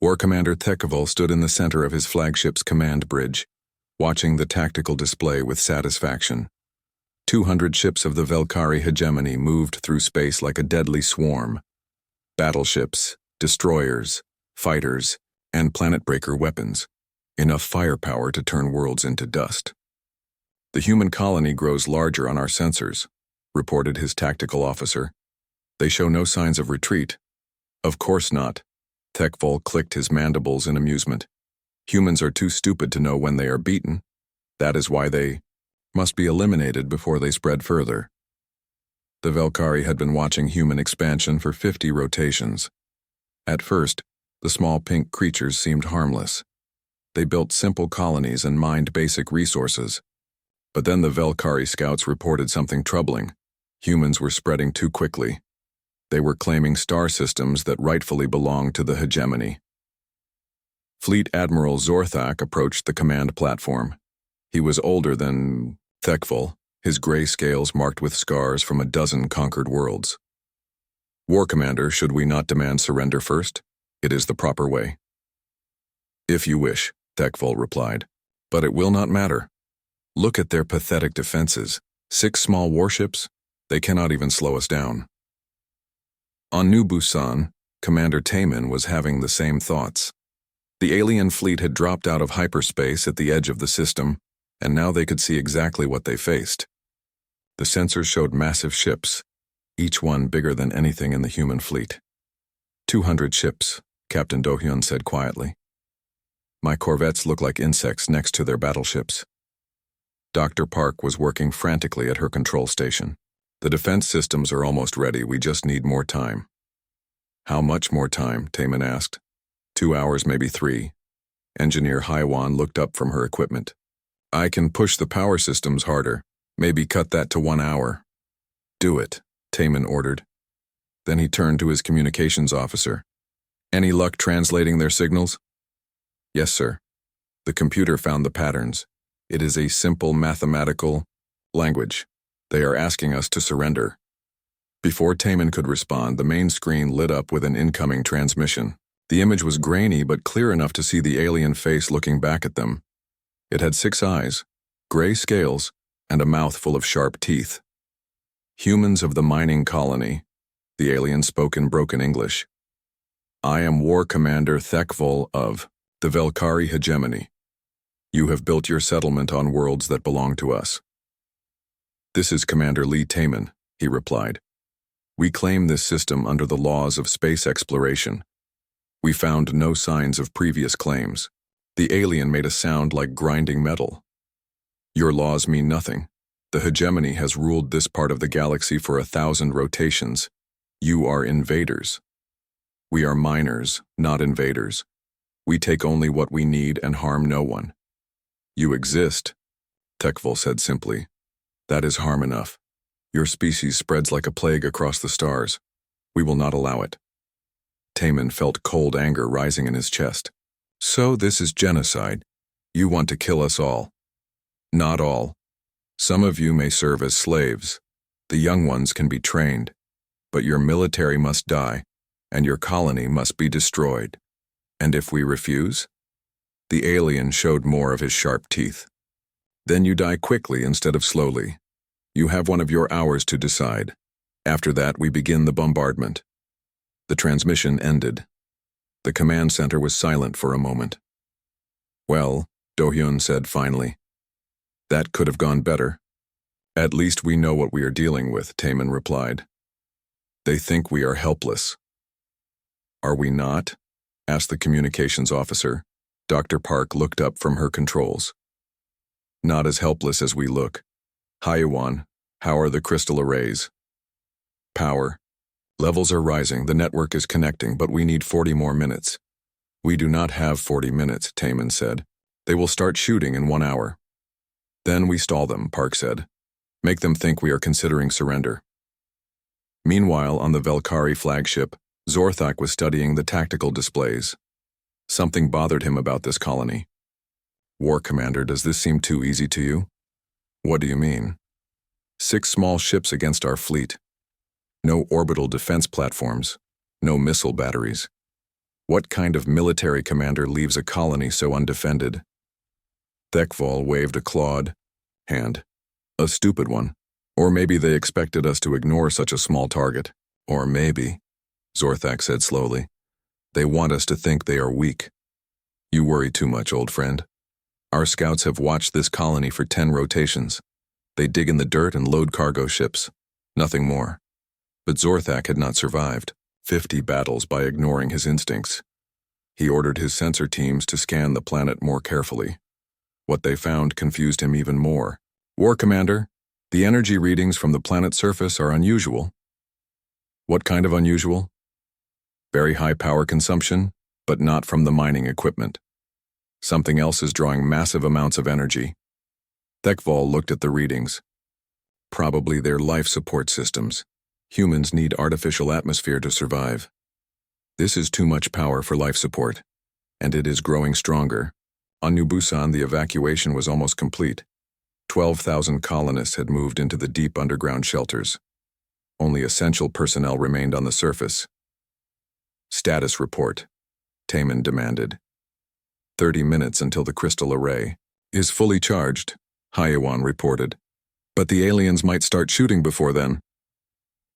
War Commander Tekevol stood in the center of his flagship's command bridge, watching the tactical display with satisfaction. 200 ships of the Velkari hegemony moved through space like a deadly swarm. Battleships, destroyers, fighters, and planet-breaker weapons. Enough firepower to turn worlds into dust. "The human colony grows larger on our sensors," reported his tactical officer. "They show no signs of retreat." "Of course not." Tekevol clicked his mandibles in amusement. "Humans are too stupid to know when they are beaten. That is why they must be eliminated before they spread further." The Velkari had been watching human expansion for 50 rotations. At first, the small pink creatures seemed harmless. They built simple colonies and mined basic resources. But then the Velkari scouts reported something troubling. Humans were spreading too quickly. They were claiming star systems that rightfully belonged to the hegemony. Fleet Admiral Zorthak approached the command platform. He was older than Tekevol, his gray scales marked with scars from a dozen conquered worlds. "War Commander, should we not demand surrender first? It is the proper way." "If you wish," Tekevol replied, "but it will not matter. Look at their pathetic defenses. 6 small warships? They cannot even slow us down." On New Busan, Commander Taemin was having the same thoughts. The alien fleet had dropped out of hyperspace at the edge of the system, and now they could see exactly what they faced. The sensors showed massive ships, each one bigger than anything in the human fleet. 200 ships, Captain Do-hyun said quietly. "My corvettes look like insects next to their battleships." Dr. Park was working frantically at her control station. "The defense systems are almost ready, we just need more time." "How much more time?" Taemin asked. 2 hours, maybe 3. Engineer Haiwan looked up from her equipment. "I can push the power systems harder, maybe cut that to 1 hour." "Do it," Taemin ordered. Then he turned to his communications officer. "Any luck translating their signals?" "Yes, sir. The computer found the patterns. It is a simple mathematical language. They are asking us to surrender." Before Taemin could respond, the main screen lit up with an incoming transmission. The image was grainy but clear enough to see the alien face looking back at them. It had 6 eyes, gray scales, and a mouth full of sharp teeth. "Humans of the mining colony," the alien spoke in broken English. "I am War Commander Tekevol of the Velkari hegemony. You have built your settlement on worlds that belong to us." "This is Commander Lee Taemin," he replied. "We claim this system under the laws of space exploration. We found no signs of previous claims." The alien made a sound like grinding metal. "Your laws mean nothing. The hegemony has ruled this part of the galaxy for 1,000 rotations. You are invaders. We are miners, not invaders. We take only what we need and harm no one." "You exist," Tekevol said simply. "That is harm enough. Your species spreads like a plague across the stars. We will not allow it." Taemin felt cold anger rising in his chest. "So this is genocide. You want to kill us all." "Not all. Some of you may serve as slaves. The young ones can be trained. But your military must die, and your colony must be destroyed. And if we refuse?" The alien showed more of his sharp teeth. "Then you die quickly instead of slowly. You have one of your hours to decide. After that, we begin the bombardment." The transmission ended. The command center was silent for a moment. "Well," Do-hyun said finally, "that could have gone better." "At least we know what we are dealing with," Taemin replied. "They think we are helpless." "Are we not?" asked the communications officer. Dr. Park looked up from her controls. "Not as helpless as we look. Haiwan, how are the crystal arrays?" "Power. Levels are rising, the network is connecting, but we need 40 more minutes." "We do not have 40 minutes, Taemin said. "They will start shooting in 1 hour." "Then we stall them," Park said. "Make them think we are considering surrender." Meanwhile, on the Velkari flagship, Zorthak was studying the tactical displays. Something bothered him about this colony. "War Commander, does this seem too easy to you?" "What do you mean?" 6 small ships against our fleet. No orbital defense platforms, no missile batteries. What kind of military commander leaves a colony so undefended? Thekval waved a clawed hand. A stupid one. Or maybe they expected us to ignore such a small target. Or maybe, Zorthak said slowly, they want us to think they are weak. You worry too much, old friend. Our scouts have watched this colony for 10 rotations. They dig in the dirt and load cargo ships. Nothing more. But Zorthak had not survived 50 battles by ignoring his instincts. He ordered his sensor teams to scan the planet more carefully. What they found confused him even more. War Commander, the energy readings from the planet's surface are unusual. What kind of unusual? Very high power consumption, but not from the mining equipment. Something else is drawing massive amounts of energy. Thekval looked at the readings. Probably their life support systems. Humans need artificial atmosphere to survive. This is too much power for life support, and it is growing stronger. On New Busan, the evacuation was almost complete. 12,000 colonists had moved into the deep underground shelters. Only essential personnel remained on the surface. Status report, Taman demanded. 30 minutes until the crystal array is fully charged, Hyewan reported. But the aliens might start shooting before then.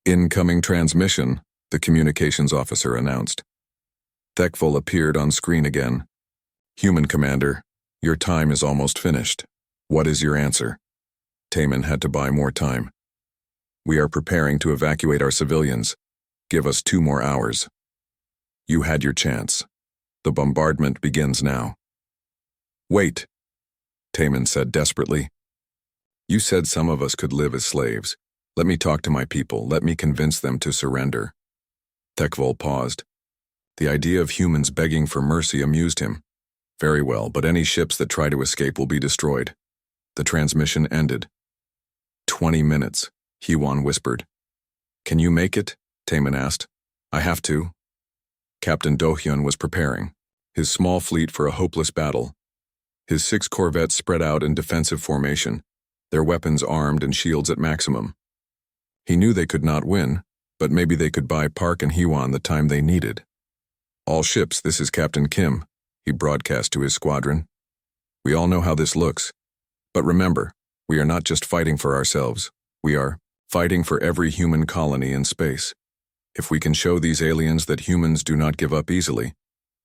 Incoming transmission, the communications officer announced. Thekval appeared on screen again. Human Commander, your time is almost finished. What is your answer? Taman had to buy more time. We are preparing to evacuate our civilians. Give us 2 more hours. You had your chance. The bombardment begins now. Wait, Taman said desperately. You said some of us could live as slaves. Let me talk to my people. Let me convince them to surrender. Thekval paused. The idea of humans begging for mercy amused him. Very well, but any ships that try to escape will be destroyed. The transmission ended. 20 minutes, Hyewan whispered. Can you make it? Taman asked. I have to. Captain Dohyun was preparing his small fleet for a hopeless battle. His 6 corvettes spread out in defensive formation, their weapons armed and shields at maximum. He knew they could not win, but maybe they could buy Park and Hyewan the time they needed. All ships, this is Captain Kim, he broadcast to his squadron. We all know how this looks. But remember, we are not just fighting for ourselves. We are fighting for every human colony in space. If we can show these aliens that humans do not give up easily,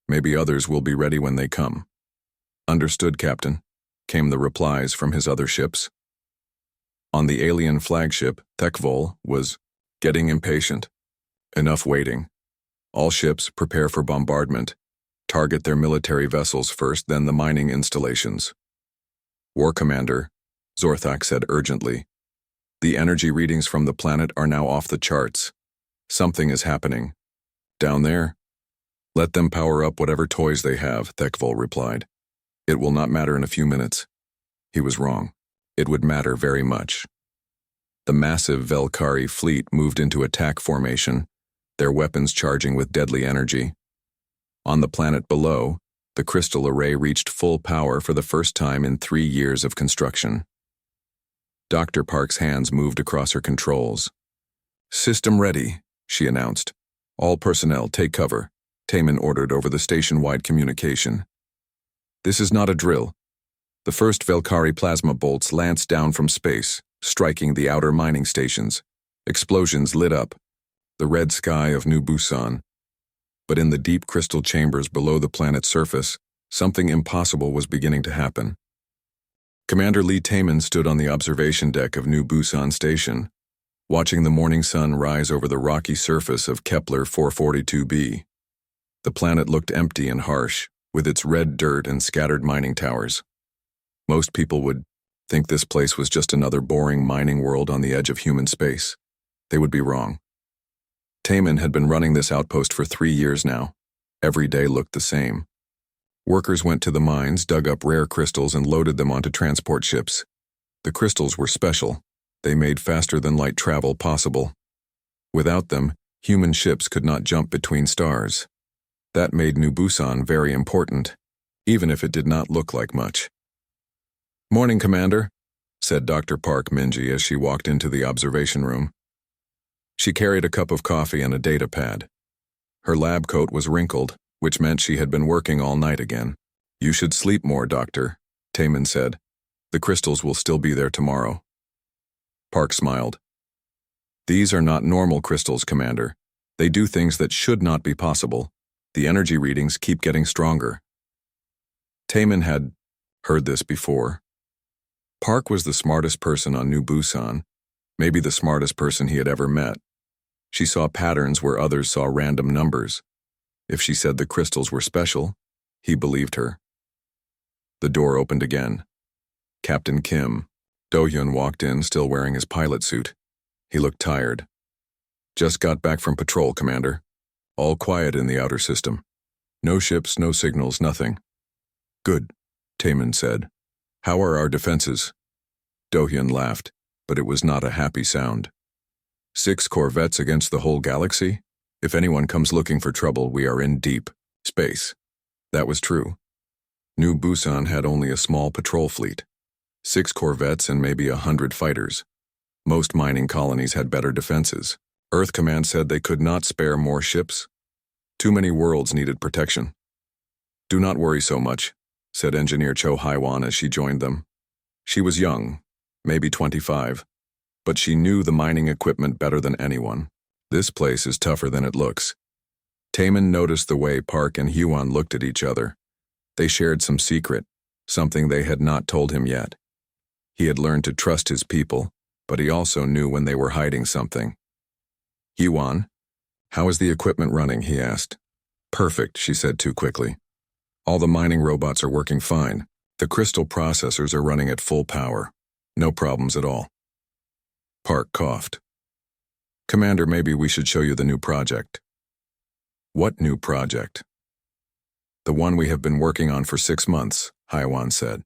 maybe others will be ready when they come. Understood, Captain, came the replies from his other ships. On the alien flagship, Thekval was getting impatient. Enough waiting. All ships prepare for bombardment. Target their military vessels first, then the mining installations. War Commander, Zorthak said urgently. The energy readings from the planet are now off the charts. Something is happening. Down there? Let them power up whatever toys they have, Thekval replied. It will not matter in a few minutes. He was wrong. It would matter very much. The massive Velkari fleet moved into attack formation, their weapons charging with deadly energy. On the planet below, the crystal array reached full power for the first time in 3 years of construction. Dr. Park's hands moved across her controls. System ready, she announced. All personnel take cover, Taman ordered over the station-wide communication. This is not a drill. The first Velkari plasma bolts lanced down from space, striking the outer mining stations. Explosions lit up the red sky of New Busan. But in the deep crystal chambers below the planet's surface, something impossible was beginning to happen. Commander Lee Taman stood on the observation deck of New Busan Station, watching the morning sun rise over the rocky surface of Kepler 442b. The planet looked empty and harsh, with its red dirt and scattered mining towers. Most people would think this place was just another boring mining world on the edge of human space. They would be wrong. Taman had been running this outpost for 3 years now. Every day looked the same. Workers went to the mines, dug up rare crystals, and loaded them onto transport ships. The crystals were special. They made faster-than-light travel possible. Without them, human ships could not jump between stars. That made New Busan very important, even if it did not look like much. Morning, Commander, said Dr. Park Minji as she walked into the observation room. She carried a cup of coffee and a data pad. Her lab coat was wrinkled, which meant she had been working all night again. "You should sleep more, Doctor," Taman said. "The crystals will still be there tomorrow." Park smiled. "These are not normal crystals, Commander. They do things that should not be possible. The energy readings keep getting stronger." Taman had heard this before. Park was the smartest person on New Busan, maybe the smartest person he had ever met. She saw patterns where others saw random numbers. If she said the crystals were special, he believed her. The door opened again. Captain Kim, Do-hyun, walked in, still wearing his pilot suit. He looked tired. "Just got back from patrol, Commander. All quiet in the outer system. No ships, no signals, nothing." "Good," Taman said. "How are our defenses?" Do-hyun laughed, but it was not a happy sound. 6 corvettes against the whole galaxy? If anyone comes looking for trouble, we are in deep space. That was true. New Busan had only a small patrol fleet. 6 corvettes and maybe 100 fighters. Most mining colonies had better defenses. Earth Command said they could not spare more ships. Too many worlds needed protection. "Do not worry so much," said Engineer Cho Haiwan as she joined them. She was young, maybe 25, but she knew the mining equipment better than anyone. "This place is tougher than it looks." Taman noticed the way Park and Hyuan looked at each other. They shared some secret, something they had not told him yet. He had learned to trust his people, but he also knew when they were hiding something. "Hyuan, how is the equipment running?" he asked. "Perfect," she said too quickly. "All the mining robots are working fine. The crystal processors are running at full power. No problems at all." Park coughed. "Commander, maybe we should show you the new project." "What new project?" "The one we have been working on for 6 months, Haiwan said.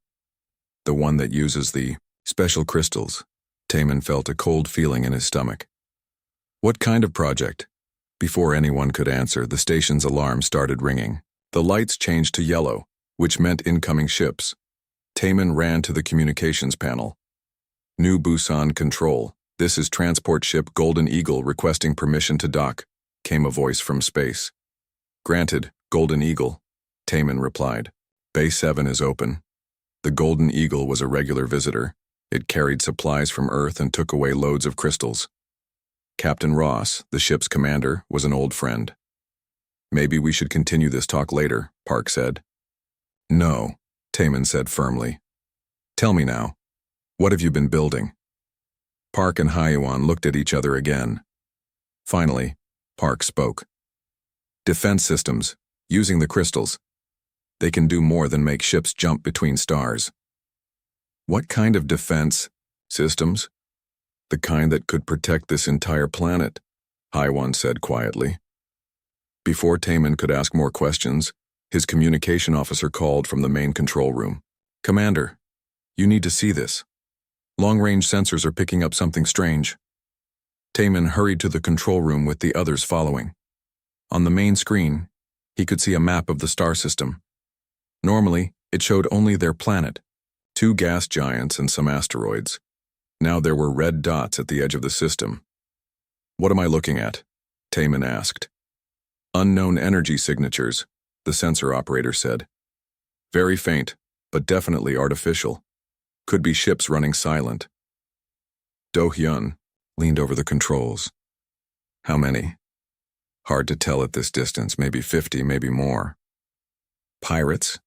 "The one that uses the special crystals." Taman felt a cold feeling in his stomach. "What kind of project?" Before anyone could answer, the station's alarm started ringing. The lights changed to yellow, which meant incoming ships. Taman ran to the communications panel. "New Busan Control, this is transport ship Golden Eagle requesting permission to dock," came a voice from space. "Granted, Golden Eagle," Taman replied. "Bay 7 is open." The Golden Eagle was a regular visitor. It carried supplies from Earth and took away loads of crystals. Captain Ross, the ship's commander, was an old friend. "Maybe we should continue this talk later," Park said. "No," Taman said firmly. "Tell me now, what have you been building?" Park and Hyuan looked at each other again. Finally, Park spoke. "Defense systems, using the crystals. They can do more than make ships jump between stars." "What kind of defense systems?" "The kind that could protect this entire planet," Hyuan said quietly. Before Taman could ask more questions, his communication officer called from the main control room. "Commander, you need to see this. Long-range sensors are picking up something strange." Taman hurried to the control room with the others following. On the main screen, he could see a map of the star system. Normally, it showed only their planet, 2 gas giants and some asteroids. Now there were red dots at the edge of the system. "What am I looking at?" Taman asked. "Unknown energy signatures," the sensor operator said. "Very faint, but definitely artificial. Could be ships running silent." Do-hyun leaned over the controls. "How many?" "Hard to tell at this distance, maybe 50, maybe more." "Pirates?"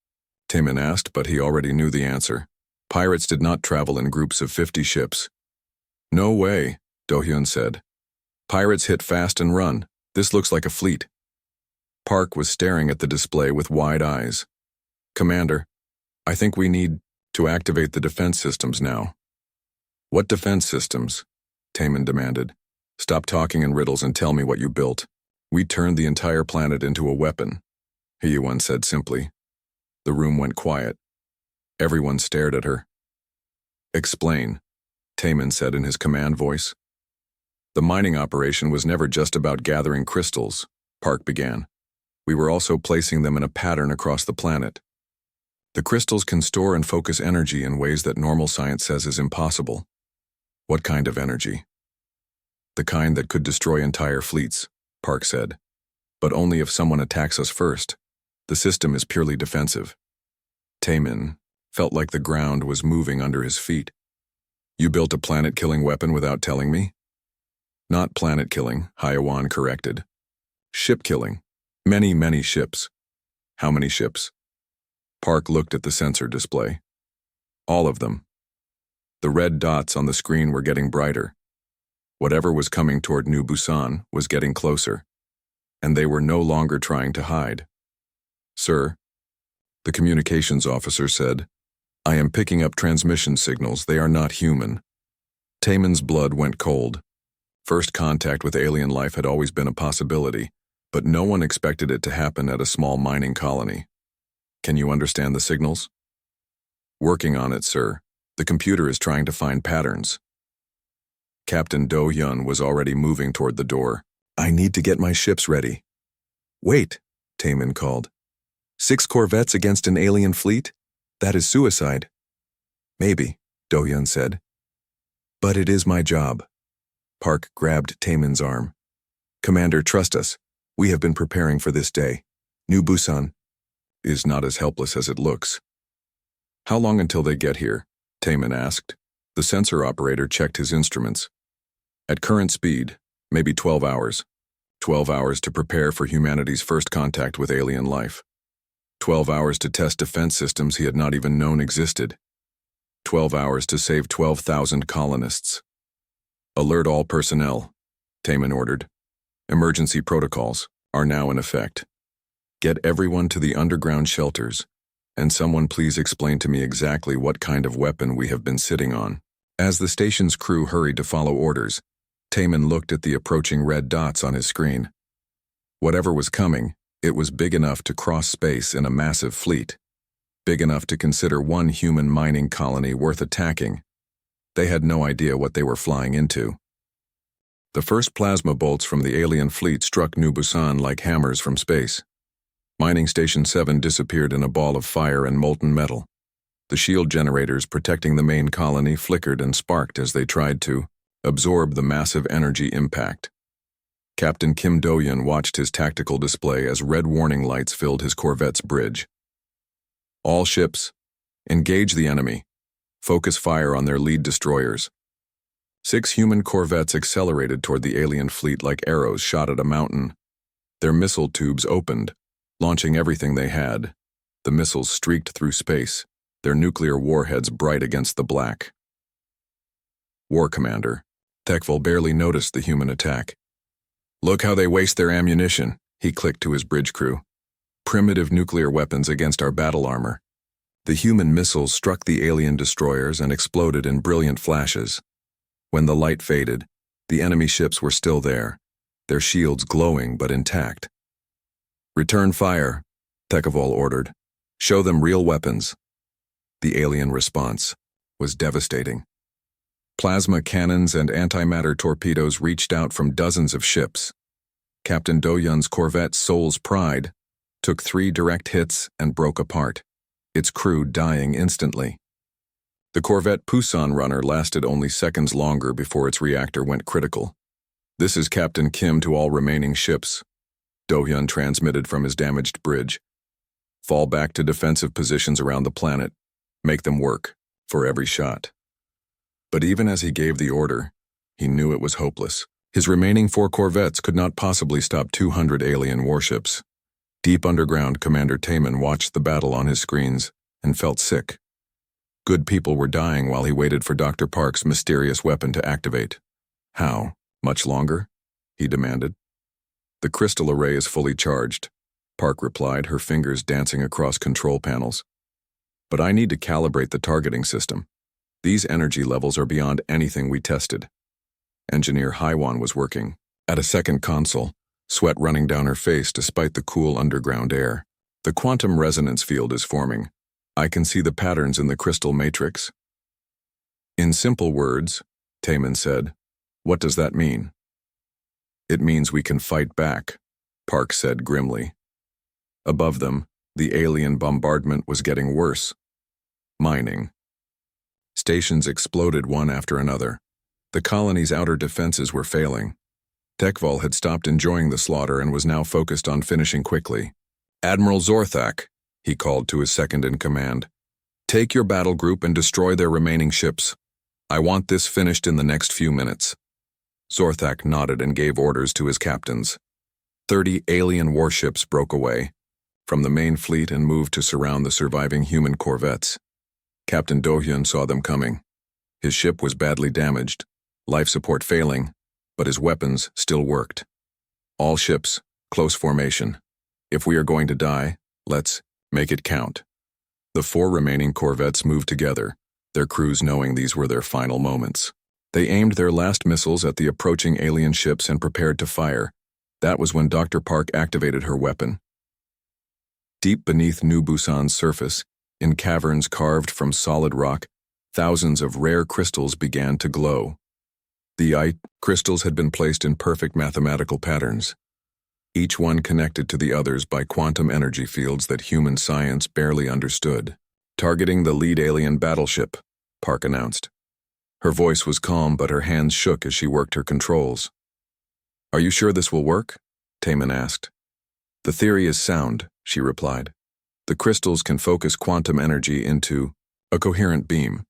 Taman asked, but he already knew the answer. Pirates did not travel in groups of 50 ships. "No way," Do-hyun said. "Pirates hit fast and run. This looks like a fleet." Park was staring at the display with wide eyes. "Commander, I think we need to activate the defense systems now." "What defense systems?" Taman demanded. "Stop talking in riddles and tell me what you built." "We turned the entire planet into a weapon," Hyuan said simply. The room went quiet. Everyone stared at her. "Explain," Taman said in his command voice. "The mining operation was never just about gathering crystals," Park began. "We were also placing them in a pattern across the planet. The crystals can store and focus energy in ways that normal science says is impossible." "What kind of energy?" "The kind that could destroy entire fleets," Park said. "But only if someone attacks us first. The system is purely defensive. Taemin felt like the ground was moving under his feet. You built a planet-killing weapon without telling me? Not planet-killing, Hyawan corrected. Ship-killing. Many, many ships. How many ships? Park looked at the sensor display. All of them. The red dots on the screen were getting brighter. Whatever was coming toward New Busan was getting closer, and they were no longer trying to hide. Sir, the communications officer said, I am picking up transmission signals. They are not human. Taemin's blood went cold. First contact with alien life had always been a possibility, but no one expected it to happen at a small mining colony. Can you understand the signals? Working on it, sir. The computer is trying to find patterns. Captain Do-hyun was already moving toward the door. I need to get my ships ready. Wait, Taemin called. 6 corvettes against an alien fleet? That is suicide. Maybe, Do-hyun said. But it is my job. Park grabbed Taemin's arm. Commander, trust us. We have been preparing for this day. New Busan is not as helpless as it looks. How long until they get here? Taemin asked. The sensor operator checked his instruments. At current speed, maybe 12 hours. 12 hours to prepare for humanity's first contact with alien life. 12 hours to test defense systems he had not even known existed. 12 hours to save 12,000 colonists. Alert all personnel, Taemin ordered. Emergency protocols are now in effect. Get everyone to the underground shelters, and someone please explain to me exactly what kind of weapon we have been sitting on. As the station's crew hurried to follow orders, Taemin looked at the approaching red dots on his screen. Whatever was coming, it was big enough to cross space in a massive fleet. Big enough to consider one human mining colony worth attacking. They had no idea what they were flying into. The first plasma bolts from the alien fleet struck New Busan like hammers from space. Mining Station 7 disappeared in a ball of fire and molten metal. The shield generators protecting the main colony flickered and sparked as they tried to absorb the massive energy impact. Captain Kim Do-hyun watched his tactical display as red warning lights filled his corvette's bridge. All ships, engage the enemy. Focus fire on their lead destroyers. 6 human corvettes accelerated toward the alien fleet like arrows shot at a mountain. Their missile tubes opened, launching everything they had. The missiles streaked through space, their nuclear warheads bright against the black. War Commander Tekvol barely noticed the human attack. Look how they waste their ammunition, he clicked to his bridge crew. Primitive nuclear weapons against our battle armor. The human missiles struck the alien destroyers and exploded in brilliant flashes. When the light faded, the enemy ships were still there, their shields glowing but intact. Return fire, Tekvol ordered. Show them real weapons. The alien response was devastating. Plasma cannons and antimatter torpedoes reached out from dozens of ships. Captain Do-hyun's corvette Soul's Pride took 3 direct hits and broke apart, its crew dying instantly. The corvette Pusan Runner lasted only seconds longer before its reactor went critical. This is Captain Kim to all remaining ships. Do-hyun transmitted from his damaged bridge. Fall back to defensive positions around the planet. Make them work, for every shot. But even as he gave the order, he knew it was hopeless. His remaining 4 corvettes could not possibly stop 200 alien warships. Deep underground, Commander Taemin watched the battle on his screens and felt sick. Good people were dying while he waited for Dr. Park's mysterious weapon to activate. How? Much longer? He demanded. The crystal array is fully charged, Park replied, her fingers dancing across control panels. But I need to calibrate the targeting system. These energy levels are beyond anything we tested. Engineer Haiwan was working at a second console, sweat running down her face despite the cool underground air. The quantum resonance field is forming. I can see the patterns in the crystal matrix. In simple words, Taemin said, what does that mean? It means we can fight back, Park said grimly. Above them, the alien bombardment was getting worse. Mining. Stations exploded one after another. The colony's outer defenses were failing. Tekvol had stopped enjoying the slaughter and was now focused on finishing quickly. Admiral Zorthak, he called to his second-in-command. Take your battle group and destroy their remaining ships. I want this finished in the next few minutes. Zorthak nodded and gave orders to his captains. 30 alien warships broke away from the main fleet and moved to surround the surviving human corvettes. Captain Do-hyun saw them coming. His ship was badly damaged, life support failing, but his weapons still worked. All ships, close formation. If we are going to die, let's make it count. The 4 remaining corvettes moved together, their crews knowing these were their final moments. They aimed their last missiles at the approaching alien ships and prepared to fire. That was when Dr. Park activated her weapon. Deep beneath New Busan's surface, in caverns carved from solid rock, thousands of rare crystals began to glow. The crystals had been placed in perfect mathematical patterns, each one connected to the others by quantum energy fields that human science barely understood. Targeting the lead alien battleship, Park announced. Her voice was calm, but her hands shook as she worked her controls. Are you sure this will work? Taman asked. The theory is sound, she replied. The crystals can focus quantum energy into a coherent beam.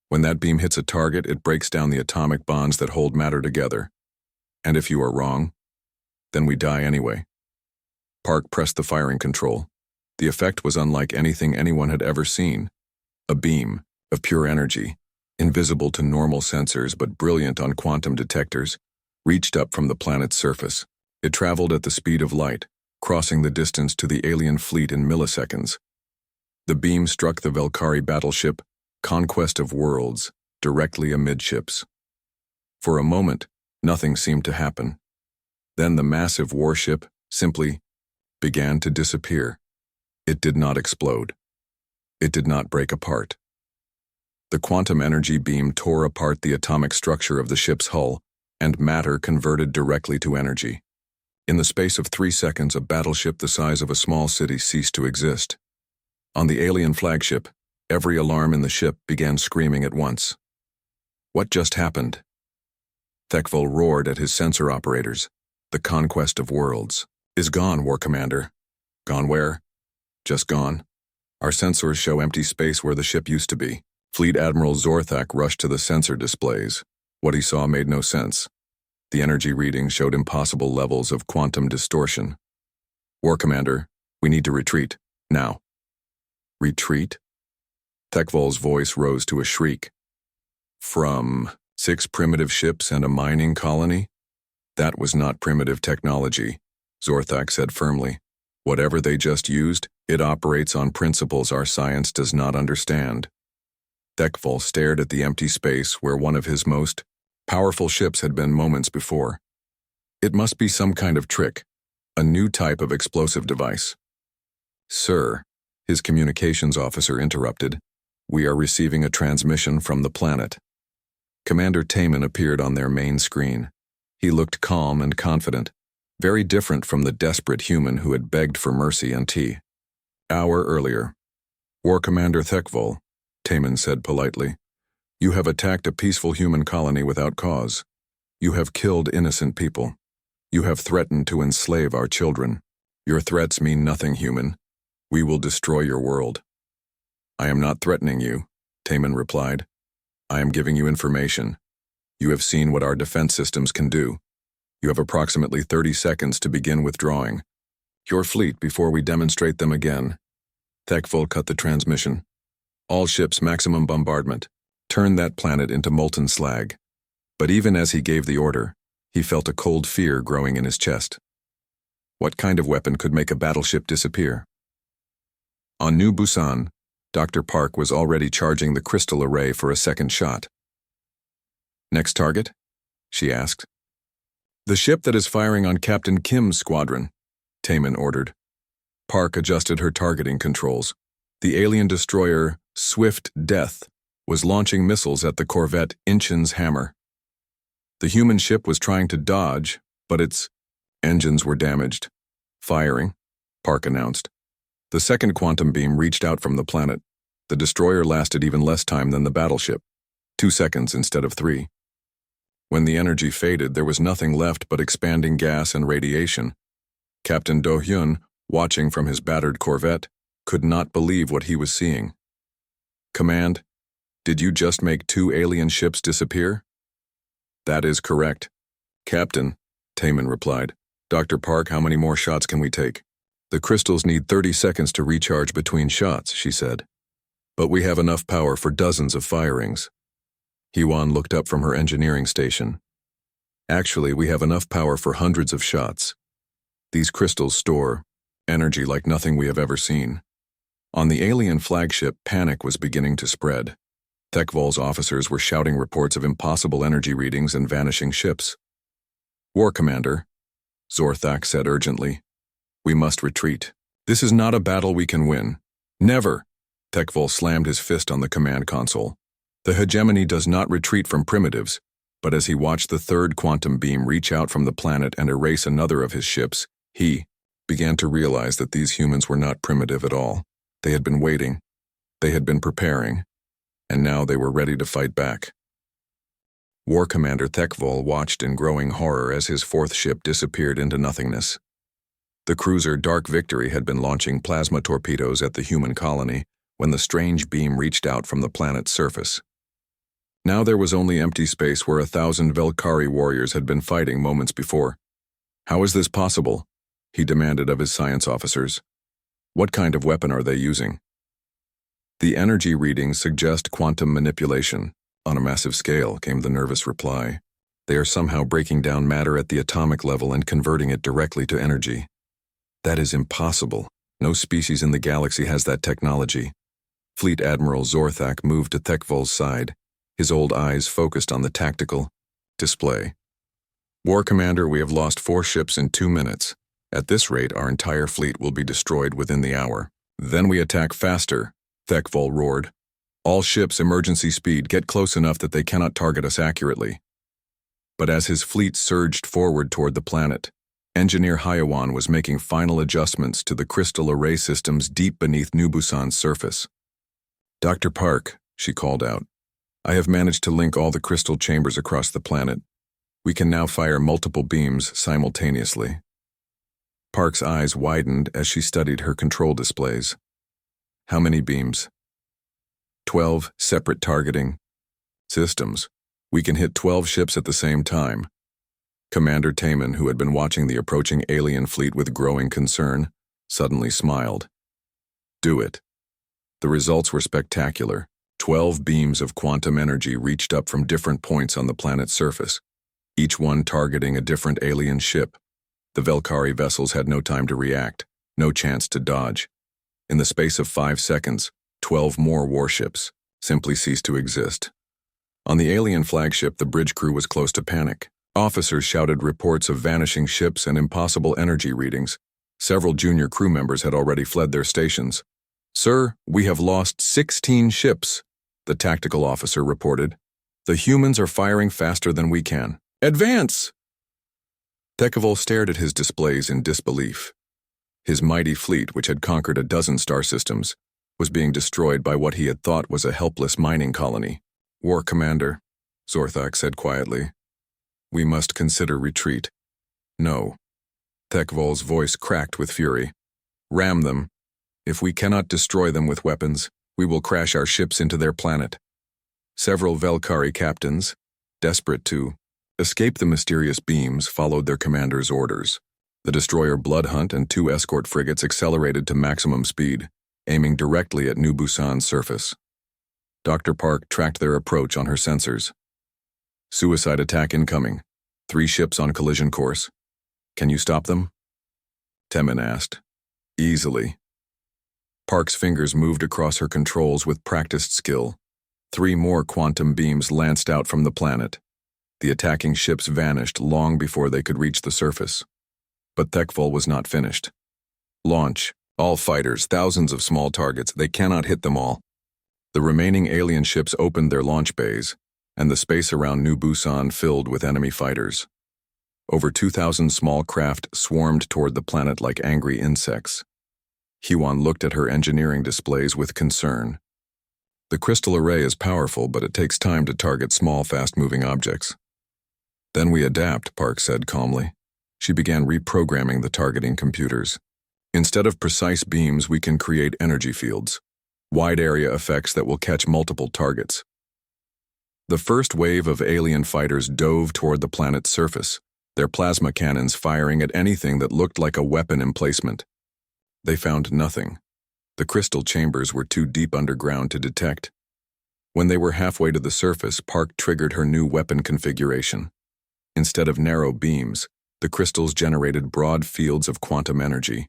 When that beam hits a target, it breaks down the atomic bonds that hold matter together. And if you are wrong, then we die anyway. Park pressed the firing control. The effect was unlike anything anyone had ever seen. A beam of pure energy, invisible to normal sensors but brilliant on quantum detectors, reached up from the planet's surface. It traveled at the speed of light, crossing the distance to the alien fleet in milliseconds. The beam struck the Velkari battleship, Conquest of Worlds, directly amidships. For a moment, nothing seemed to happen. Then the massive warship simply began to disappear. It did not explode. It did not break apart. The quantum energy beam tore apart the atomic structure of the ship's hull, and matter converted directly to energy. In the space of 3 seconds, a battleship the size of a small city ceased to exist. On the alien flagship, every alarm in the ship began screaming at once. What just happened? Thekvol roared at his sensor operators. The Conquest of Worlds is gone, War Commander. Gone where? Just gone. Our sensors show empty space where the ship used to be. Fleet Admiral Zorthak rushed to the sensor displays. What he saw made no sense. The energy readings showed impossible levels of quantum distortion. War Commander, we need to retreat, now. Retreat? Thekvol's voice rose to a shriek. From 6 primitive ships and a mining colony? That was not primitive technology, Zorthak said firmly. Whatever they just used, it operates on principles our science does not understand. Thekvol stared at the empty space where one of his most powerful ships had been moments before. It must be some kind of trick, a new type of explosive device. Sir, his communications officer interrupted, we are receiving a transmission from the planet. Commander Taman appeared on their main screen. He looked calm and confident, very different from the desperate human who had begged for mercy and tea. Hour earlier. War Commander Thekvol, Taman said politely, you have attacked a peaceful human colony without cause. You have killed innocent people. You have threatened to enslave our children. Your threats mean nothing, human. We will destroy your world. I am not threatening you, Taman replied. I am giving you information. You have seen what our defense systems can do. You have approximately 30 seconds to begin withdrawing your fleet before we demonstrate them again. Thekvol cut the transmission. All ships maximum bombardment. Turn that planet into molten slag. But even as he gave the order, he felt a cold fear growing in his chest. What kind of weapon could make a battleship disappear? On New Busan, Dr. Park was already charging the crystal array for a second shot. Next target? She asked. The ship that is firing on Captain Kim's squadron, Taman ordered. Park adjusted her targeting controls. The alien destroyer, Swift Death, was launching missiles at the corvette Inchin's Hammer. The human ship was trying to dodge, but its engines were damaged. Firing, Park announced. The second quantum beam reached out from the planet. The destroyer lasted even less time than the battleship, 2 seconds instead of 3. When the energy faded, there was nothing left but expanding gas and radiation. Captain Do-hyun watching from his battered Corvette, could not believe what he was seeing. "Command, did you just make 2 alien ships disappear?" "That is correct." "Captain," Taman replied. "Dr. Park, how many more shots can we take?" "The crystals need 30 seconds to recharge between shots," she said. "But we have enough power for dozens of firings." Hewan looked up from her engineering station. "Actually, we have enough power for hundreds of shots. These crystals store energy like nothing we have ever seen." On the alien flagship, panic was beginning to spread. Thekvol's officers were shouting reports of impossible energy readings and vanishing ships. "War Commander," Zorthak said urgently, "we must retreat. This is not a battle we can win." "Never!" Thekvol slammed his fist on the command console. "The hegemony does not retreat from primitives," but as he watched the 3rd quantum beam reach out from the planet and erase another of his ships, he began to realize that these humans were not primitive at all. They had been waiting. They had been preparing. And now they were ready to fight back. War Commander Thekvol watched in growing horror as his 4th ship disappeared into nothingness. The cruiser Dark Victory had been launching plasma torpedoes at the human colony when the strange beam reached out from the planet's surface. Now there was only empty space where 1,000 Velkari warriors had been fighting moments before. "How is this possible?" he demanded of his science officers. "What kind of weapon are they using?" "The energy readings suggest quantum manipulation. On a massive scale," came the nervous reply. "They are somehow breaking down matter at the atomic level and converting it directly to energy." "That is impossible. No species in the galaxy has that technology." Fleet Admiral Zorthak moved to Thekvol's side, his old eyes focused on the tactical display. "War Commander, we have lost 4 ships in 2 minutes. At this rate, our entire fleet will be destroyed within the hour. Then we attack faster," Thekvol roared. "All ships, emergency speed, get close enough that they cannot target us accurately." But as his fleet surged forward toward the planet, Engineer Hayawan was making final adjustments to the crystal array systems deep beneath Nubusan's surface. "Dr. Park," she called out, "I have managed to link all the crystal chambers across the planet. We can now fire multiple beams simultaneously." Park's eyes widened as she studied her control displays. "How many beams?" 12 separate targeting systems. We can hit 12 ships at the same time." Commander Taman, who had been watching the approaching alien fleet with growing concern, suddenly smiled. "Do it." The results were spectacular. 12 beams of quantum energy reached up from different points on the planet's surface, each one targeting a different alien ship. The Velkari vessels had no time to react, no chance to dodge. In the space of 5 seconds, 12 more warships simply ceased to exist. On the alien flagship, the bridge crew was close to panic. Officers shouted reports of vanishing ships and impossible energy readings. Several junior crew members had already fled their stations. "Sir, we have lost 16 ships," the tactical officer reported. "The humans are firing faster than we can. Advance!" Thekvol stared at his displays in disbelief. His mighty fleet, which had conquered a dozen star systems, was being destroyed by what he had thought was a helpless mining colony. "War Commander," Zorthak said quietly, "we must consider retreat." "No." Thekvol's voice cracked with fury. "Ram them. If we cannot destroy them with weapons, we will crash our ships into their planet." Several Velkari captains, desperate to escape the mysterious beams, followed their commander's orders. The destroyer Bloodhunt and 2 escort frigates accelerated to maximum speed, aiming directly at Nubusan's surface. Dr. Park tracked their approach on her sensors. "Suicide attack incoming. 3 ships on collision course. Can you stop them?" Temin asked. "Easily." Park's fingers moved across her controls with practiced skill. 3 more quantum beams lanced out from the planet. The attacking ships vanished long before they could reach the surface. But Thekvol was not finished. "Launch. All fighters, thousands of small targets. They cannot hit them all." The remaining alien ships opened their launch bays, and the space around New Busan filled with enemy fighters. Over 2,000 small craft swarmed toward the planet like angry insects. Hewan looked at her engineering displays with concern. "The crystal array is powerful, but it takes time to target small, fast-moving objects." "Then we adapt," Park said calmly. She began reprogramming the targeting computers. Instead of precise beams, we can create energy fields, wide area effects that will catch multiple targets. The first wave of alien fighters dove toward the planet's surface, their plasma cannons firing at anything that looked like a weapon emplacement. They found nothing. The crystal chambers were too deep underground to detect. When they were halfway to the surface, Park triggered her new weapon configuration. Instead of narrow beams, the crystals generated broad fields of quantum energy.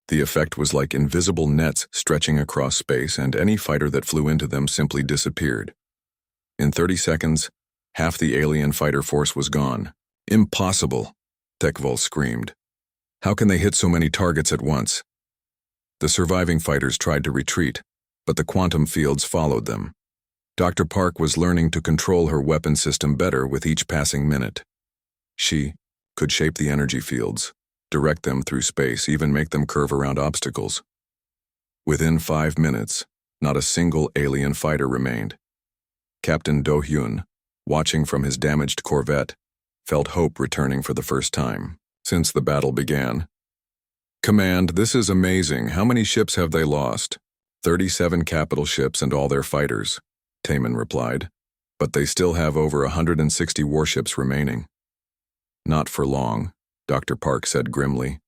The effect was like invisible nets stretching across space, and any fighter that flew into them simply disappeared. In 30 seconds, half the alien fighter force was gone. Impossible, Tekvol screamed. How can they hit so many targets at once? The surviving fighters tried to retreat, but the quantum fields followed them. Dr. Park was learning to control her weapon system better with each passing minute. She could shape the energy fields, direct them through space, even make them curve around obstacles. Within 5 minutes, not a single alien fighter remained. Captain Do-hyun, watching from his damaged corvette, felt hope returning for the first time since the battle began. "Command, this is amazing. How many ships have they lost?" 37 capital ships and all their fighters, Taman replied. "But they still have over 160 warships remaining." "Not for long," Dr. Park said grimly.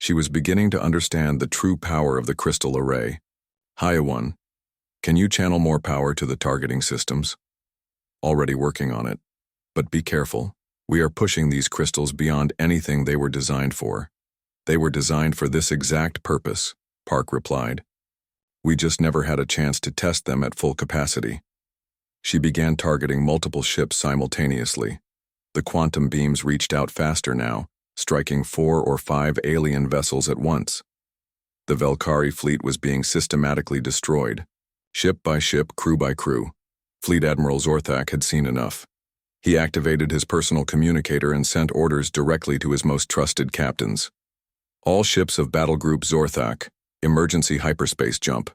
She was beginning to understand the true power of the crystal array. "Haya-1, can you channel more power to the targeting systems?" "Already working on it. But be careful. We are pushing these crystals beyond anything they were designed for." "They were designed for this exact purpose," Park replied. "We just never had a chance to test them at full capacity." She began targeting multiple ships simultaneously. The quantum beams reached out faster now, striking 4 or 5 alien vessels at once. The Velkari fleet was being systematically destroyed, ship by ship, crew by crew. Fleet Admiral Zorthak had seen enough. He activated his personal communicator and sent orders directly to his most trusted captains. "All ships of Battle Group Zorthak, emergency hyperspace jump.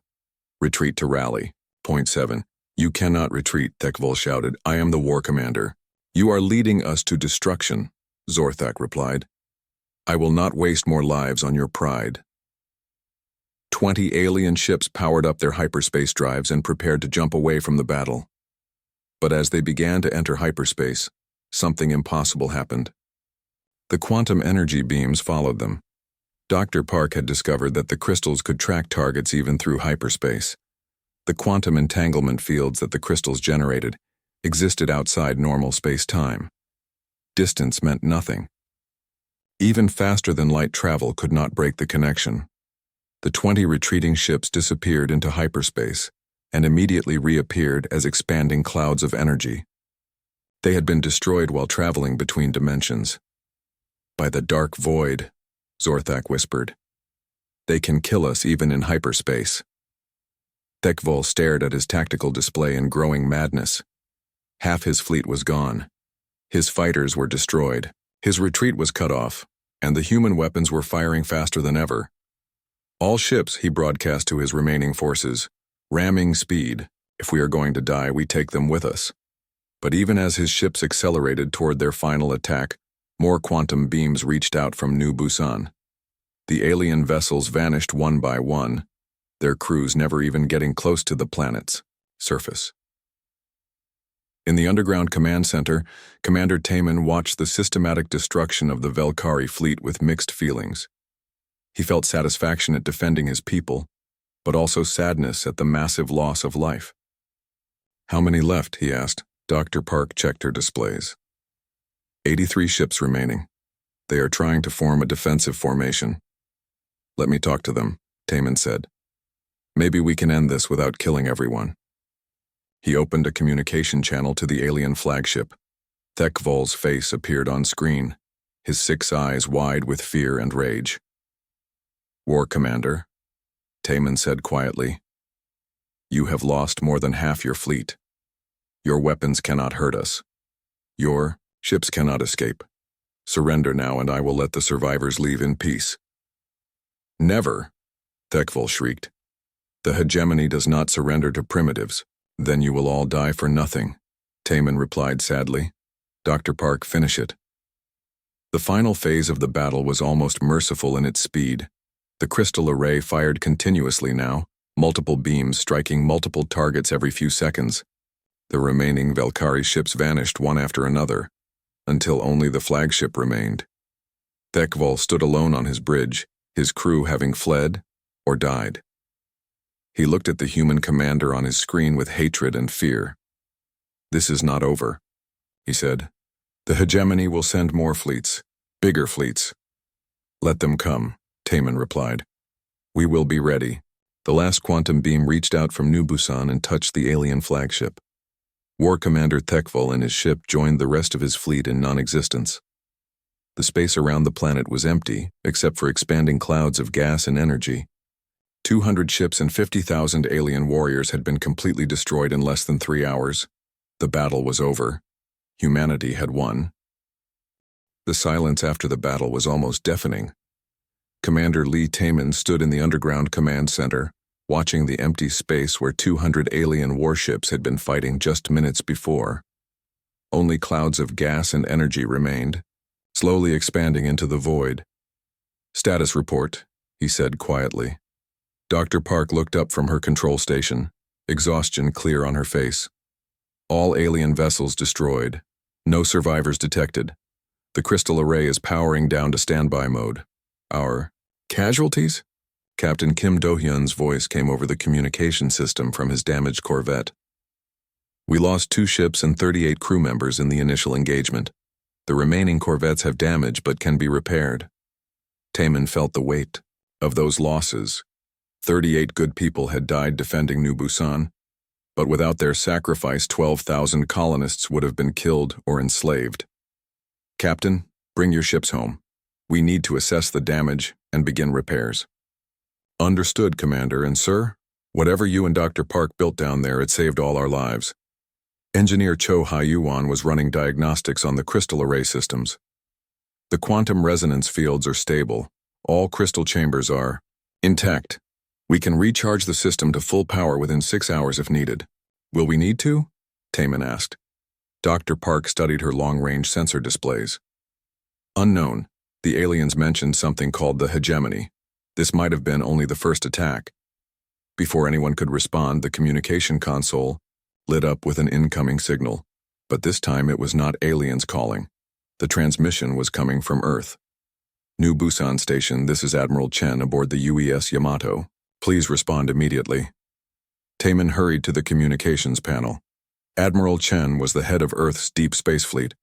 Retreat to rally. Point 7. "You cannot retreat," Tekvol shouted. "I am the war commander." "You are leading us to destruction," Zorthak replied. "I will not waste more lives on your pride." 20 alien ships powered up their hyperspace drives and prepared to jump away from the battle. But as they began to enter hyperspace, something impossible happened. The quantum energy beams followed them. Dr. Park had discovered that the crystals could track targets even through hyperspace. The quantum entanglement fields that the crystals generated existed outside normal space-time. Distance meant nothing. Even faster-than-light travel could not break the connection. The 20 retreating ships disappeared into hyperspace and immediately reappeared as expanding clouds of energy. They had been destroyed while traveling between dimensions. "By the dark void," Zorthak whispered. "They can kill us even in hyperspace." Tekvol stared at his tactical display in growing madness. Half his fleet was gone. His fighters were destroyed. His retreat was cut off, and the human weapons were firing faster than ever. "All ships," he broadcast to his remaining forces, "ramming speed. If we are going to die, we take them with us." But even as his ships accelerated toward their final attack, more quantum beams reached out from New Busan. The alien vessels vanished one by one, their crews never even getting close to the planet's surface. In the underground command center, Commander Taman watched the systematic destruction of the Velkari fleet with mixed feelings. He felt satisfaction at defending his people, but also sadness at the massive loss of life. "How many left?" he asked. Dr. Park checked her displays. 83 ships remaining. They are trying to form a defensive formation." "Let me talk to them," Taman said. "Maybe we can end this without killing everyone." He opened a communication channel to the alien flagship. Tekvol's face appeared on screen, his 6 eyes wide with fear and rage. "War Commander," Taman said quietly, "you have lost more than half your fleet. Your weapons cannot hurt us. Your ships cannot escape. Surrender now and I will let the survivors leave in peace." "Never," Tekvol shrieked. "The hegemony does not surrender to primitives. Then you will all die for nothing," Taman replied sadly. "Dr. Park, finish it." The final phase of the battle was almost merciful in its speed. The crystal array fired continuously now, multiple beams striking multiple targets every few seconds. The remaining Valkyrie ships vanished one after another, until only the flagship remained. Thekval stood alone on his bridge, his crew having fled or died. He looked at the human commander on his screen with hatred and fear. "This is not over," he said. "The hegemony will send more fleets, bigger fleets." "Let them come," Taman replied. "We will be ready." The last quantum beam reached out from New Busan and touched the alien flagship. War Commander Thekval and his ship joined the rest of his fleet in non-existence. The space around the planet was empty, except for expanding clouds of gas and energy. 200 ships and 50,000 alien warriors had been completely destroyed in less than 3 hours. The battle was over. Humanity had won. The silence after the battle was almost deafening. Commander Lee Taman stood in the underground command center, watching the empty space where 200 alien warships had been fighting just minutes before. Only clouds of gas and energy remained, slowly expanding into the void. "Status report," he said quietly. Dr. Park looked up from her control station, exhaustion clear on her face. "All alien vessels destroyed. No survivors detected. The crystal array is powering down to standby mode. Our casualties?" Captain Kim Do-hyun's voice came over the communication system from his damaged corvette. "We lost 2 ships and 38 crew members in the initial engagement. The remaining corvettes have damage but can be repaired." Taman felt the weight of those losses. 38 good people had died defending New Busan, but without their sacrifice 12,000 colonists would have been killed or enslaved. "Captain, bring your ships home. We need to assess the damage and begin repairs." "Understood, Commander, and sir, whatever you and Dr. Park built down there, it saved all our lives." Engineer Cho Ha-yuan was running diagnostics on the crystal array systems. "The quantum resonance fields are stable. All crystal chambers are intact. We can recharge the system to full power within 6 hours if needed." "Will we need to?" Taman asked. Dr. Park studied her long-range sensor displays. "Unknown. The aliens mentioned something called the hegemony. This might have been only the first attack." Before anyone could respond, the communication console lit up with an incoming signal, but this time it was not aliens calling. The transmission was coming from Earth. "New Busan Station, this is Admiral Chen aboard the UES Yamato. Please respond immediately." Taman hurried to the communications panel. Admiral Chen was the head of Earth's Deep Space Fleet.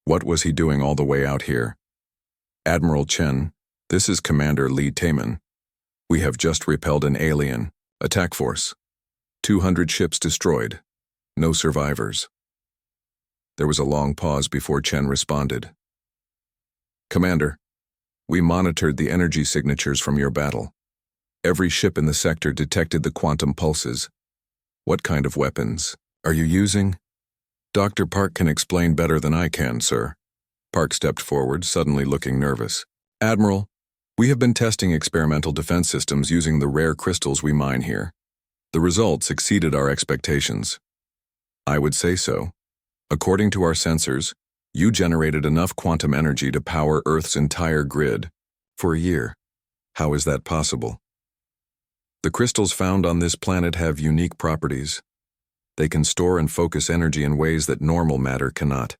What was he doing all the way out here? "Admiral Chen, this is Commander Lee Taman. We have just repelled an alien attack force. 200 ships destroyed. No survivors." There was a long pause before Chen responded. "Commander, we monitored the energy signatures from your battle. Every ship in the sector detected the quantum pulses. What kind of weapons are you using?" "Dr. Park can explain better than I can, sir." Park stepped forward, suddenly looking nervous. "Admiral, we have been testing experimental defense systems using the rare crystals we mine here. The results exceeded our expectations." "I would say so. According to our sensors, you generated enough quantum energy to power Earth's entire grid for a year. How is that possible?" "The crystals found on this planet have unique properties. They can store and focus energy in ways that normal matter cannot.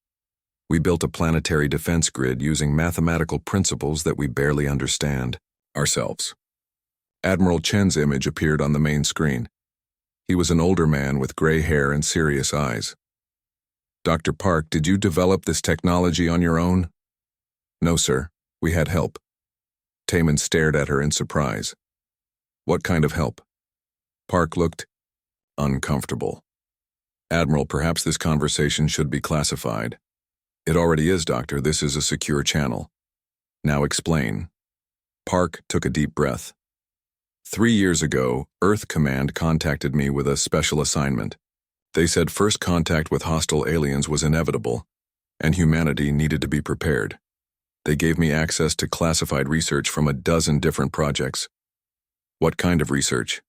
We built a planetary defense grid using mathematical principles that we barely understand ourselves." Admiral Chen's image appeared on the main screen. He was an older man with gray hair and serious eyes. "Dr. Park, did you develop this technology on your own?" "No, sir. We had help." Taman stared at her in surprise. "What kind of help?" Park looked uncomfortable. "Admiral, perhaps this conversation should be classified." "It already is, Doctor. This is a secure channel." "Now explain." Park took a deep breath. 3 years ago, Earth Command contacted me with a special assignment. They said first contact with hostile aliens was inevitable, and humanity needed to be prepared. They gave me access to classified research from a dozen different projects. "What kind of research?"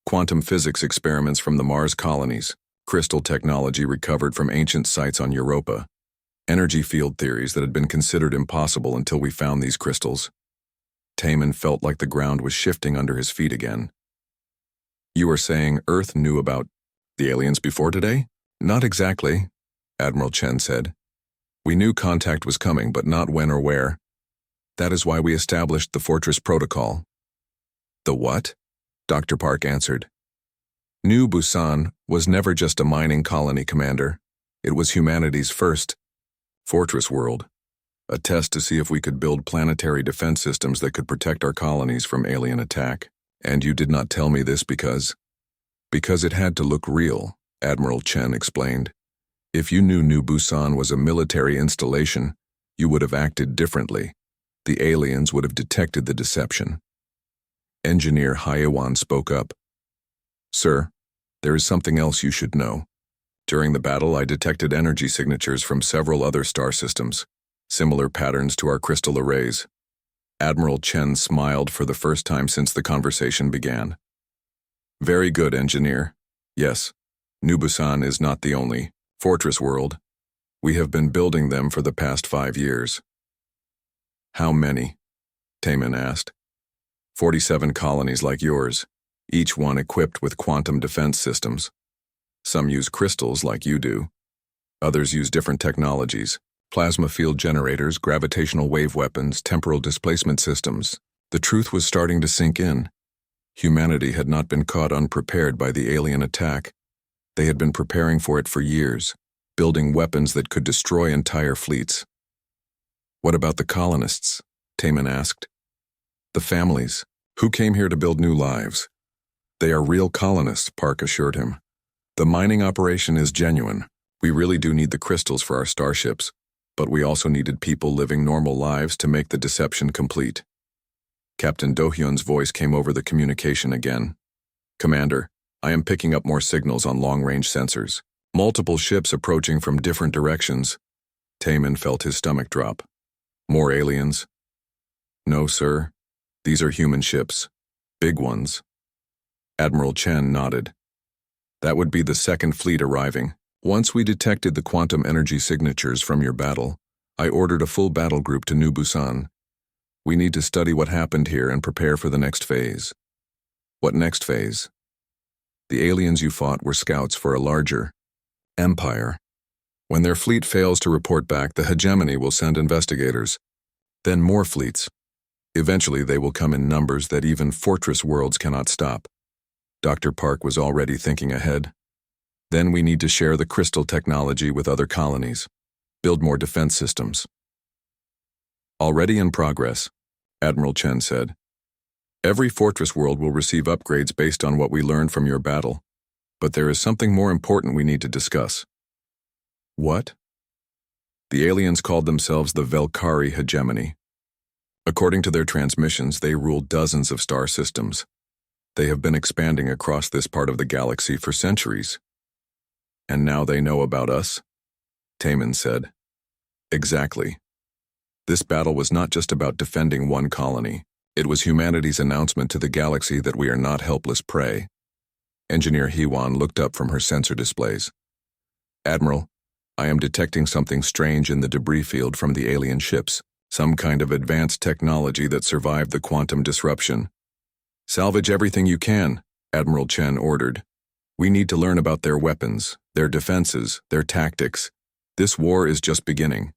"Quantum physics experiments from the Mars colonies, crystal technology recovered from ancient sites on Europa. Energy field theories that had been considered impossible until we found these crystals. Taman felt like the ground was shifting under his feet again. You are saying Earth knew about the aliens before today? Not exactly, Admiral Chen said. We knew contact was coming, but not when or where. That is why we established the Fortress Protocol. The what? Dr. Park answered. New Busan was never just a mining colony, Commander. It was humanity's first fortress world. A test to see if we could build planetary defense systems that could protect our colonies from alien attack. And you did not tell me this because it had to look real, Admiral Chen explained. If you knew New Busan was a military installation, you would have acted differently. The aliens would have detected the deception. Engineer Hyewan spoke up. Sir, there is something else you should know. During the battle, I detected energy signatures from several other star systems, similar patterns to our crystal arrays. Admiral Chen smiled for the first time since the conversation began. Very good, Engineer. Yes, New Busan is not the only fortress world. We have been building them for the past 5 years. How many? Taman asked. 47 colonies like yours, each one equipped with quantum defense systems. Some use crystals like you do. Others use different technologies, plasma field generators, gravitational wave weapons, temporal displacement systems. The truth was starting to sink in. Humanity had not been caught unprepared by the alien attack. They had been preparing for it for years, building weapons that could destroy entire fleets. What about the colonists? Taman asked. The families, who came here to build new lives. They are real colonists, Park assured him. The mining operation is genuine. We really do need the crystals for our starships, but we also needed people living normal lives to make the deception complete. Captain Do-hyun's voice came over the communication again. Commander, I am picking up more signals on long-range sensors. Multiple ships approaching from different directions. Taman felt his stomach drop. More aliens? No, sir. These are human ships. Big ones. Admiral Chen nodded. That would be the second fleet arriving. Once we detected the quantum energy signatures from your battle, I ordered a full battle group to New Busan. We need to study what happened here and prepare for the next phase. What next phase? The aliens you fought were scouts for a larger empire. When their fleet fails to report back, the hegemony will send investigators. Then more fleets. Eventually they will come in numbers that even fortress worlds cannot stop. Dr. Park was already thinking ahead. Then we need to share the crystal technology with other colonies. Build more defense systems. Already in progress, Admiral Chen said. Every fortress world will receive upgrades based on what we learned from your battle. But there is something more important we need to discuss. What? The aliens called themselves the Velkari hegemony. According to their transmissions, they rule dozens of star systems. They have been expanding across this part of the galaxy for centuries. And now they know about us? Taman said. Exactly. This battle was not just about defending one colony. It was humanity's announcement to the galaxy that we are not helpless prey. Engineer Hyewan looked up from her sensor displays. Admiral, I am detecting something strange in the debris field from the alien ships. Some kind of advanced technology that survived the quantum disruption. Salvage everything you can, Admiral Chen ordered. We need to learn about their weapons, their defenses, their tactics. This war is just beginning.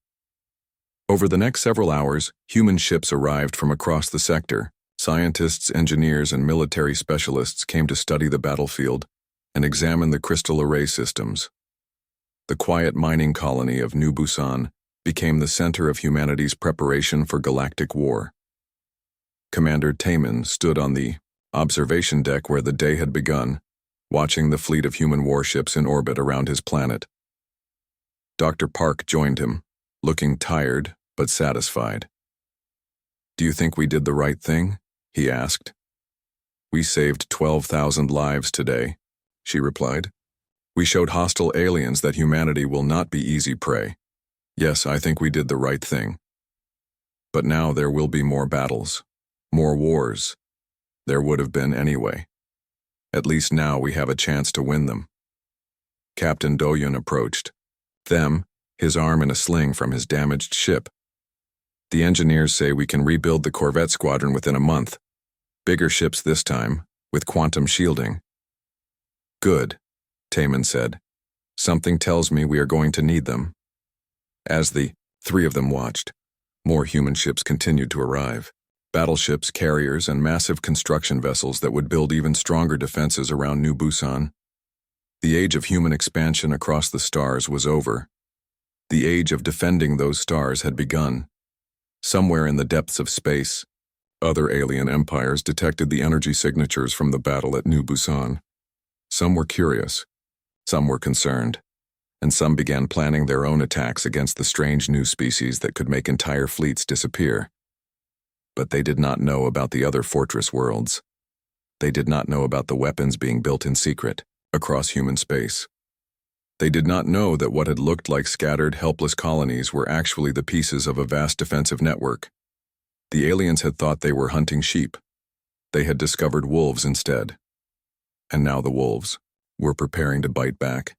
Over the next several hours, human ships arrived from across the sector. Scientists, engineers, and military specialists came to study the battlefield and examine the crystal array systems. The quiet mining colony of New Busan became the center of humanity's preparation for Galactic War. Commander Taman stood on the observation deck where the day had begun, watching the fleet of human warships in orbit around his planet. Dr. Park joined him, looking tired but satisfied. Do you think we did the right thing? He asked. We saved 12,000 lives today, she replied. We showed hostile aliens that humanity will not be easy prey. Yes, I think we did the right thing. But now there will be more battles, more wars. There would have been anyway. At least now we have a chance to win them. Captain Do-hyun approached. Them, his arm in a sling from his damaged ship. The engineers say we can rebuild the corvette squadron within a month. Bigger ships this time, with quantum shielding. Good, Taman said. Something tells me we are going to need them. As the three of them watched, more human ships continued to arrive. Battleships, carriers, and massive construction vessels that would build even stronger defenses around New Busan. The age of human expansion across the stars was over. The age of defending those stars had begun. Somewhere in the depths of space, other alien empires detected the energy signatures from the battle at New Busan. Some were curious, some were concerned, and some began planning their own attacks against the strange new species that could make entire fleets disappear. But they did not know about the other fortress worlds. They did not know about the weapons being built in secret across human space. They did not know that what had looked like scattered, helpless colonies were actually the pieces of a vast defensive network. The aliens had thought they were hunting sheep. They had discovered wolves instead. And now the wolves were preparing to bite back.